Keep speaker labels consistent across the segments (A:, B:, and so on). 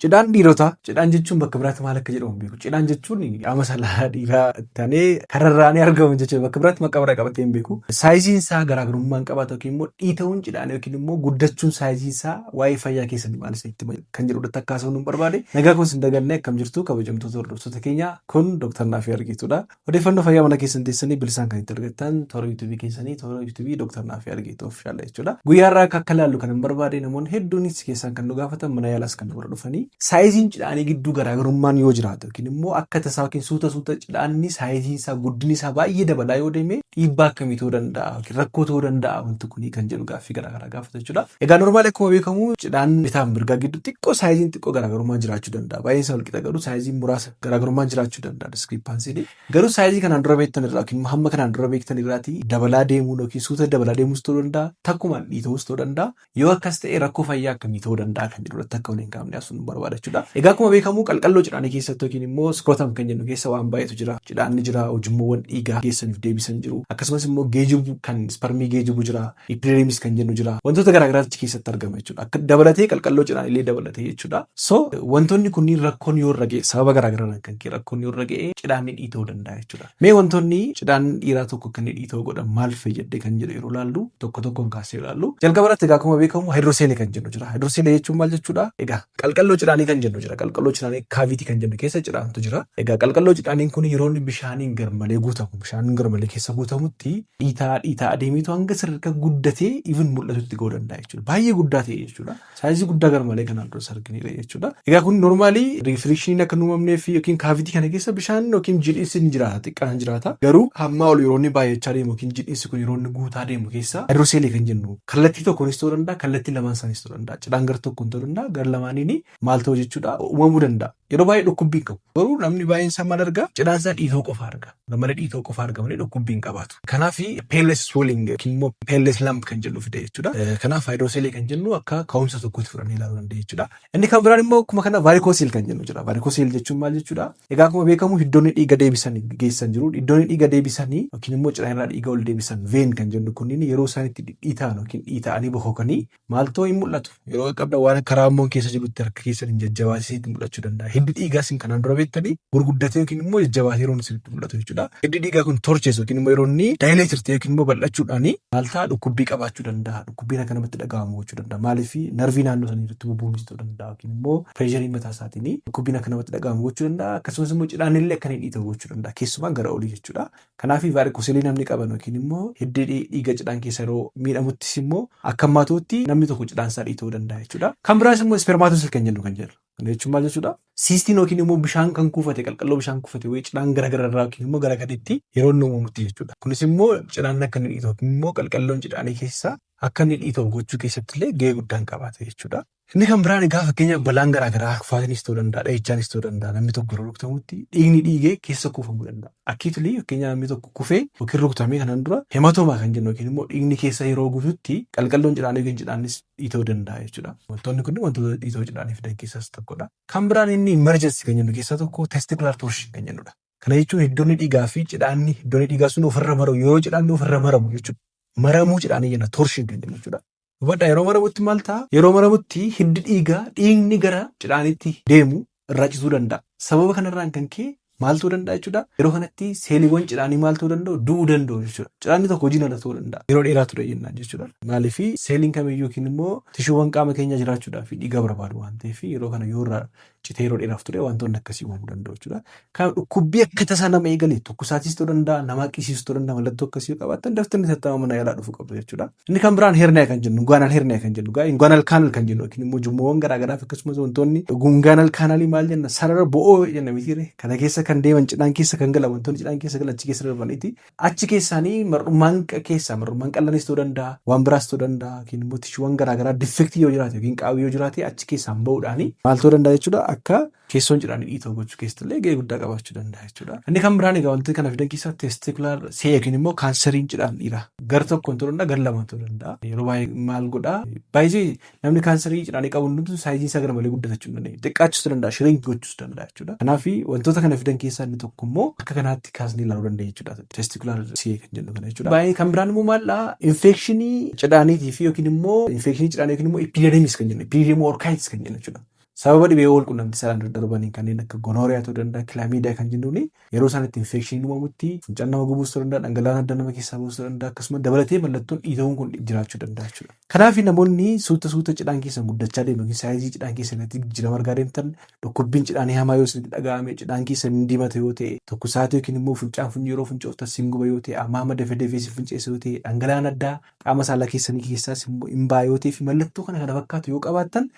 A: Cidhaan dhiirotaa. Cidhaan jechuun bakka biraatti maal akka jedhamu beeku. Cidhaan jechuun qaama saalaa dhiiraa taanee kararraanii argamu jechuudha. Bakka biraatti maqaa biraa qabatee hin beeku. Saayiziin isaa garaagarummaa hin qabaatu yookiin immoo dhiita'uun cidhaan yookiin immoo guddachuun saayizii isaa waa'ee fayyaa keessatti maal isa itti kan jedhudha takka haasa'uu nu barbaade. Nagaa kun sin dagannee akkam jirtu kabajamtoota hordoftoota keenya kun Dr. Naafii Argiituudha. Odeeffannoo fayyaa mana keessan teessanii bilisaan kan itti argattan toora yuutuubii keessanii toora yuutuubii Dr. Naafii Argiituu ofishaala jechuudha. Guyyaa irraa akka ilaallu kan hin barbaade namoonni hedduunis keessaan kan nu gaafatan mana yaalaas kan nu bira dhufanii saayiziin cidhaanii gidduu garaagarummaan yoo jiraatu yookiin immoo akka tasaa yookiin suuta cidhaanni saayiziin isaa guddinni isaa baay'ee dabalaa yoo deeme dhiibbaa akkamii ta'uu danda'a yookiin rakkoo ta'uu danda'a wanti kuni kan jedhu gaaffii garaagaraa gaafatu jechuudha. Egaa normaali akkuma beekamu cidhaan bitaa mirgaa gidduu xiqqoo saayiziin xiqqoo garaagarummaa jiraachuu danda'a. Baay'ee isaa walqixa garuu saayiziin muraasa garaagarummaan jiraachuu danda'a diskripaansiidha. Garuu saayizii kanaan dura beektan irraa yookiin hamma kanaan dura beektan irraati dabalaa deemuun yookiin suuta dabalaa deemuus ta'uu danda'a takkumaan dhiita'uus ta'uu danda'a. Yoo akkas ta'e rakkoo fayyaa akkamii ta'uu danda'a kan jedhu irratti akka waliin kaafnee asuun barbaada jechuudha. Egaa akkuma beekamu qalqalloo cidhaanii keessatti yookiin immoo skrotam kan jennu keessa waan baay'eetu jira. Cidhaanni jira, ujummoowwan dhiigaa geessaniif deebisan jiru. Akkasumas immoo geejibu kan spermii geejibu jira, epididemis kan jennu jira. Wantoota garaagaraatti keessatti argama jechuudha. Akka dabalatee qalqalloo cidhaan illee dabalatee jechuudha. So wantoonni kunniin rakkoon yoo irra ga'e sababa garaagaraan kan ka'e rakkoon yoo irra ga'e cidhaanni dhiita'uu danda'a jechuudha. Mee wantoonni cidhaan dhiiraa tokko kan dhiita'uu godhan maal fayyadde kan jedhu yeroo ilaallu tokko tokkoon kaasee ilaallu. Jalqaba irratti egaa akkuma beekamu haayidrooseelii kan jennu jira. Haayidrooseelii jechuun maal jechuudha? Egaa qalqalloo cidhaanii kan jennu jira. Qalqalloo cidhaanii kaavitii kan jennu keessa cidhaantu jira. Egaa qalqalloo cidhaaniin kun yeroo inni bishaaniin garmalee guutamu, bishaaniin garmalee keessa guutamutti dhiitaa adeemitu hanga sadarkaa guddatee even mul'atutti ga'uu danda'a jechuudha. Baay'ee guddaa ta'e jechuudha. Saayizii guddaa garmalee kanaan dura arginedha jechuudha. Egaa kun normaalii riifirikshiniin akka uumamnee fi yookiin kaavitii kana keessa bishaan yookiin jidhiinsi ni jiraata, xiqqaan jiraata. Garuu hammaa ol yeroo inni baay'achaa deemu yookiin jidhiinsi kun yeroo inni guutaa deemu keessa haayidrooseelii kan jennu kallattii tokkonis ta'uu danda'a, kallattii lamaan isaaniis ta'uu danda'a. Cidhaan gar tokkoon ta'uu danda'a, gar lamaaniin maal ta'u jechuudha uumamuu danda'a. Yeroo baay'ee dhukkubbii qabu. Garuu namni baay'een isaa maal argaa? Cidhaan isaa dhiitoo qofa arga. Gamada dhiitoo qofa arga malee dhukkubbii hin qabaatu. Kanaaf painless swelling yookiin immoo painless lump kan jennu fide jechuudha. Kanaaf haayidrooseelii kan jennu akka ka'umsa tokkotti fudhannee ilaaluu dandeenya jechuudha. Inni kan biraan immoo akkuma kana vaarikoosiil kan jennu jira. Vaarikoosiil jechuun maal jechuudha? Egaa akkuma beekamu iddoonni dhiiga deebisanii geessan jiru. Iddoonni dhiiga deebisanii yookiin immoo cidhaan irraa dhiiga ol deebisan veen kan jennu kunniin yeroo isaan itti dhiitaan yookiin dhiita'anii bohokanii maal ta'uu hin mul'atu. Yeroo qabda waan karaa ammoo keessa jirutti harka keessan hin jajjabaasee mul'achuu danda'a. Hiddi dhiigaa sin kanaan dura beektanii gurguddatee yookiin immoo jajjabaatee yeroo isinitti mul'atu jechuudha. Hiddi dhiigaa kun torchees yookiin immoo yeroo inni daayileetirte yookiin immoo bal'achuudhaani maal ta'a dhukkubbii qabaachuu danda'a. Dhukkubbiin akka namatti dhaga'amu gochuu danda'a. Maaliif narvii naannoo sanii irratti bubuunisuu danda'a yookiin immoo pireesharii mataa isaatiin dhukkubbiin akka namatti dhaga'amu gochuu danda'a. Akkasumas immoo cidhaan illee akka inni dhiita'u gochuu danda'a. Keessumaa gara olii jechuudha. Kanaaf vaarikoosiilii namni qaban yookiin immoo hiddi dhiiga cidhaan keessa yeroo miidhamuttis immoo akka hammaatuutti namni tokko cidhaan isaa dhiita'uu danda'a jechuudha. Kan biraas immoo ispermaatoosiil kan jennu kan jedhu. Kana jechuun maal jechuudha? Siistiin yookiin immoo bishaan kan kuufate qalqalloo bishaan kuufate wayii cidhaan garaagaraa irraa yookiin immoo garaagaditti yeroo inni uumamutti jechuudha. Kunis immoo cidhaan akka inni dhiita'u yookiin immoo qalqalloon cidhaanii keessaa akka inni dhiita'u gochuu keessatti illee gahee guddaan qabaata jechuudha. Inni kan biraan egaa fakkeenyaaf balaan garaagaraa kufaatinis ta'uu danda'a, dhahichaanis ta'uu danda'a. Namni tokko yeroo rukutamutti dhiigni dhiigee keessa kuufamuu danda'a. Akkiitulii fakkeenyaaf namni tokko kufee yookiin rukutamee kanaan dura hematoomaa kan jennu yookiin immoo dhiigni keessa yeroo guututti qalqalloon cidhaanii yookiin cidhaanis dhiita'uu danda'a jechuudha. Wantoonni kun wantoota dhiita'uu cidhaanii fidan keessaas tokkodha. Kan biraan inni emergency kan jennu keessaa tokko testicular torsion kan jennudha. Kana jechuun iddoonni dhiigaa fi cidhaanni iddoonni dhiigaa sun ofirra maramu yeroo cidhaanni ofirra maramu jechuudha. Maramuu cidhaanii jenna torsion kan jennu jechuudha. Hubadhaa yeroo maramutti maal ta'a? Yeroo maramutti hiddi dhiigaa dhiigni gara cidhaanitti deemu irraa cituu danda'a. Sababa kanarraan kan ka'e maal ta'uu danda'a jechuudha. Yeroo kanatti seeliiwwan cidhaanii maal ta'uu danda'u? Du'uu danda'u jechuudha. Cidhaanni tokko hojii ala ta'uu danda'a. Yeroo dheeraa ture jennaan jechuudha. Maaliif seeliin kamiyyuu yookiin immoo tishuuwwan qaama keenya jiraachuudhaaf dhiiga barbaadu waan ta'eef yeroo kana yoo irraa citee yeroo dheeraaf ture wantoonni akkasii uumamuu danda'u jechuudha. Kan dhukkubbii akka tasaa nama eegale tokkosaatis ta'uu danda'a, nama haqqisiisu ta'uu danda'a, mallattoo akkasii yoo qabaatan daftarni tattaafama mana yaalaa dhufuu qabu jechuudha. Inni kan biraan herniyaa kan jennu, inguinal herniyaa kan jennu, inguinal canal kan jennu yookiin immoo ujummoowwan garaagaraaf akkasumas wantoonni inguinal canalii maal jenna sarara bo'oo jenna mitiire kana keessa kan deeman cidhaan keessa kan galan wantoonni cidhaan keessa galan achi keessa darbaniiti. Achi keessaanii mar'ummaan keessa mar'ummaan qallanis ta'uu danda'a, waan biraas ta'uu danda'a yookiin immoo tishuuwwan garaagaraa difektii yoo jiraate yookiin qaawwii yoo jiraate achi keessaan bahuudhaani maal ta'uu danda'a jechuudha. Akka keessoon cidhaanii dhiita'u gochuu keessatti illee gahee guddaa qabaachuu danda'a jechuudha. Inni kan biraan egaa wantoota kana fidan keessaa testicular see yookiin immoo kaanseriin cidhaan dhiiraa gar tokkoon ta'uu danda'a gar lamaan ta'uu danda'a. Yeroo baay'ee maal godhaa baay'ee namni kaanserii cidhaanii qabu hundumtuu saayizii isaa gara malee guddachuu hin dandeenye xiqqaachuu danda'a shiriink gochuus danda'a jechuudha. Kanaaf wantoota kana fidan keessaa inni tokko immoo akka kanaatti kaasnee ilaaluu dandeenya jechuudha. Testicular see kan jennu kana jechuudha. Baay'ee kan biraan immoo maallaa infekshinii cidhaaniitii fi yookiin immoo infekshinii cidhaanii yookiin immoo epididemis kan jennu epididemoo orkaayitis kan jennu jechuudha. sababa dhibee wal quunnamtii saalaan daddarbanii kanneen akka gonooriyaa ta'uu danda'a, kilaamiidiyaa kan jennuuni yeroo isaanitti infekshinii uumamutti funcaan nama gubuus ta'uu danda'a, dhangala'aan adda nama keessaa buusuu ta'uu akkasumas dabalatee mallattoon dhiita'uun kun jiraachuu danda'a jechuudha. Kanaaf namoonni suuta cidhaan keessan guddachaa deeman saayizii cidhaan keessanitti jijjiirama argaa deemtan dhukkubbiin cidhaan hamaa yoo isinitti dhaga'ame cidhaan keessan hin diimate yoo ta'e tokkosaati yookiin immoo funyaan yeroo funcooftan sin guba yoo ta'e amma dafee si finceessa yoo ta'e dhangala'aan addaa qaama saalaa keessanii keessaas hin baa yoo ta'e fi mallattoo kana fakkaatu yoo qabaattan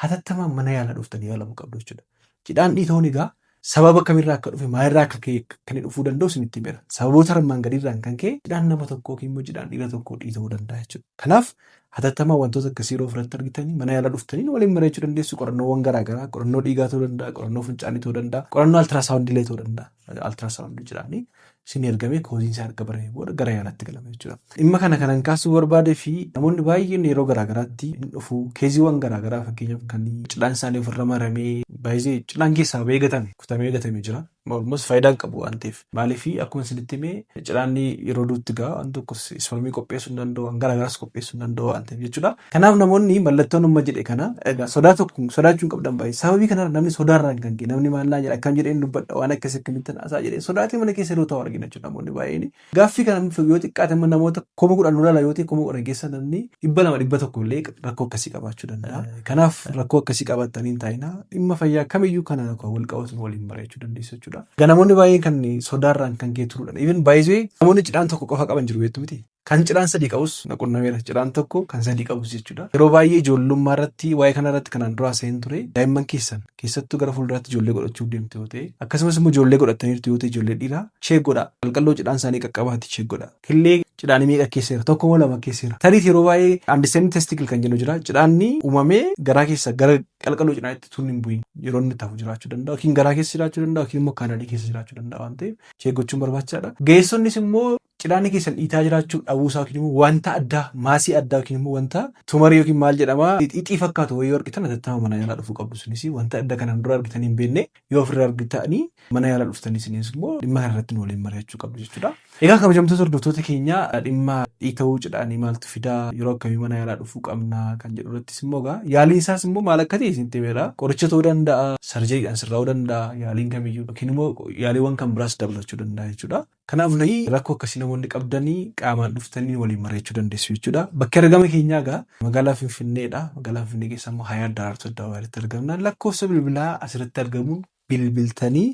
A: hatattamaan mana yaalaa dhuftanii yaalamuu qabdu jechuudha. Cidhaan dhiita'uun egaa sababa kamirraa akka dhufe maalirraa akka ka'e kan dhufuu danda'u isinitti himera. Sababoota armaan gadiirraan kan ka'e cidhaan nama tokkoo yookiin immoo cidhaan dhiira tokkoo dhiita'uu danda'a jechuudha. Kanaaf hatattamaan wantoota akkasii yeroo ofirratti argitanii mana yaalaa dhuftanii waliin mari'achuu dandeessu. Qorannoowwan garaagaraa qorannoo dhiigaa ta'uu danda'a, qorannoo funcaanii ta'uu danda'a, qorannoo altiraasaawundii ta'uu danda'a. Altiraasaawundii jedhanii isin ergamee koosiinsaa erga baree booda gara yaalaatti galama jechuudha. Dhimma kana kanan kaasuu barbaadee fi namoonni baay'een yeroo garaagaraatti dhufu keeziiwwan garaagaraa fakkeenyaaf kan cidhaan isaanii ofirra maramee baay'ee cidhaan keessaa eegatame kutamee eegatame jira. Olmoos faayidaan qabu waan ta'eef maaliif akkuma isinitti himee cidhaan yeroo duutti gaa waan tokko ispoormii qopheessuu hin danda'u waan garaagaraas qopheessuu hin danda'u waan ta'eef jechuudha. Kanaaf namoonni mallattoon umma jedhe kana sodaachuu hin qabdan baay'ee sababii kanarra namni sodaarraan kan ka'e namni maallaa jedha akkam jedheen dubbadha waan akkasii akkamitti haasaa jedhee sodaatee mana keessa yeroo ta'u argina jechuudha namoonni baay'een. Gaaffii kana yoo xiqqaate namoota 10,000 nurraa yoo ta'e 10,000 keessa namni 200 illee rakkoo akkasii qabaachuu danda'a. Kanaaf rakkoo akkasii qabaatanii hin taa'inaa dhimma fayyaa kamiyyuu kana wal qabatu waliin mari'achuu dandeessu jechuudha. Namoonni baay'een kan sodaarraan kan ka'e turuudhaan even baay'ee namoonni cidhaan tokko qofa qaban jiru beektu miti. Kan cidhaan sadii qabus naqunnameera cidhaan tokko kan sadii qabus jechuudha. Yeroo baay'ee ijoollummaa irratti waa'ee kana irratti kanaan duraa seen ture daa'imman keessan keessattuu gara fuulduraatti ijoollee godhachuuf deemte yoo ta'e akkasumas immoo ijoollee godhataniirtu yoo ta'e ijoollee dhiiraa ishee godha qalqalloo cidhaan isaanii qaqqabaatti ishee godha killee cidhaanii meeqa keesseera tokko moo lama keesseera tariit yeroo baay'ee andiseen testikil kan jennu jira cidhaanni uumamee garaa keessa gara qalqalloo cidhaanitti tun hin bu'in yeroo inni taa'u jiraachuu danda'a yookiin garaa keessa jiraachuu danda'a yookiin immoo kaanadii keessa jiraachuu danda'a waan ta'eef ishee gochuun barbaachisaadha. Geessonnis immoo cidhaanii keessan dhiitaa jiraachuu dhabuusaa yookiin immoo wanta addaa maasii addaa yookiin immoo wanta tumarii yookiin maal jedhama ixii fakkaatu wayii argitan hatattama mana yaalaa dhufuu qabdu sunis wanta adda kanaan dura argitanii hin beekne yoo ofirra argitanii mana yaalaa dhuftanii sunis immoo dhimma kanarratti waliin mari'achuu qabdu jechuudha. Egaa kabajamtoota hordoftoota keenya dhimma dhiita'uu cidhaanii maaltu fidaa yeroo akkamii mana yaalaa dhufuu qabna kan jedhu irrattis immoo egaa yaaliin isaas immoo maal akka ta'e isin timeera qoricha ta'uu danda'a sarjeriidhaan sirraa'uu danda'a yaaliin kamiyyuu yookiin immoo yaaliiwwan kan biraas dabalachuu danda'a jechuudha. Kanaaf rakkoo akkasii namoonni qabdanii qaamaan dhuftanii waliin mari'achuu dandeessu jechuudha. Bakki argama keenyaa egaa magaalaa Finfinneedha. Magaalaa Finfinnee keessa immoo Hayaat Daraartuu Addawaaritti argamna. Lakkoofsa bilbilaa asirratti argamuun bilbiltanii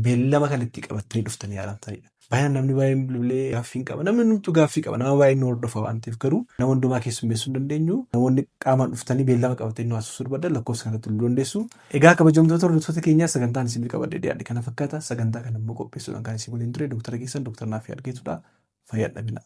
A: beellama kan itti qabattanii dhuftanii yaalamtanidha. Baay'inaan namni baay'een bilbilee gaaffii qaba. Namni hundumtuu gaaffii qaba. Nama baay'een nu hordofa waan ta'eef garuu nama hundumaa keessummeessuu hin dandeenyu. Namoonni qaamaan dhuftanii beellama qabatanii nu haasofsuu barbaadan lakkoofsa kanatti nu dandeessu. Egaa kabajamtoota hordoftoota keenyaa sagantaan isin qabadhee dhiyaadhe kana fakkaata. Sagantaa kana immoo qopheessuudhaan kan isin waliin ture Dooktara keessan Dooktar Naafii Argeetudha. Fayyaa dhabina.